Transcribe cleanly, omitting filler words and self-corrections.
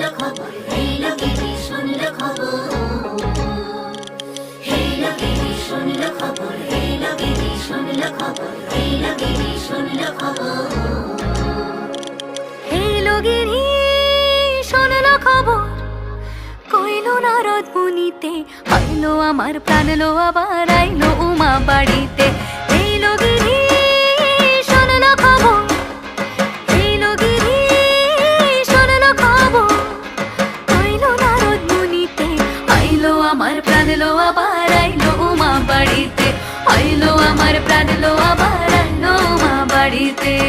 শুনলো খবর, হেলো গিরি শুনলো খবর, হেলো গিরি শুনলো খবর, হেলো গিরি শুনলো খবর, হেলো গিরি শুনলো খবর, হেলো গিরি শুনলো খবর, কইলো নারদ মুনিতে, হইলো আমার প্রাণ লো আবার আইলো উমা বাড়িতে। হেলো গিরি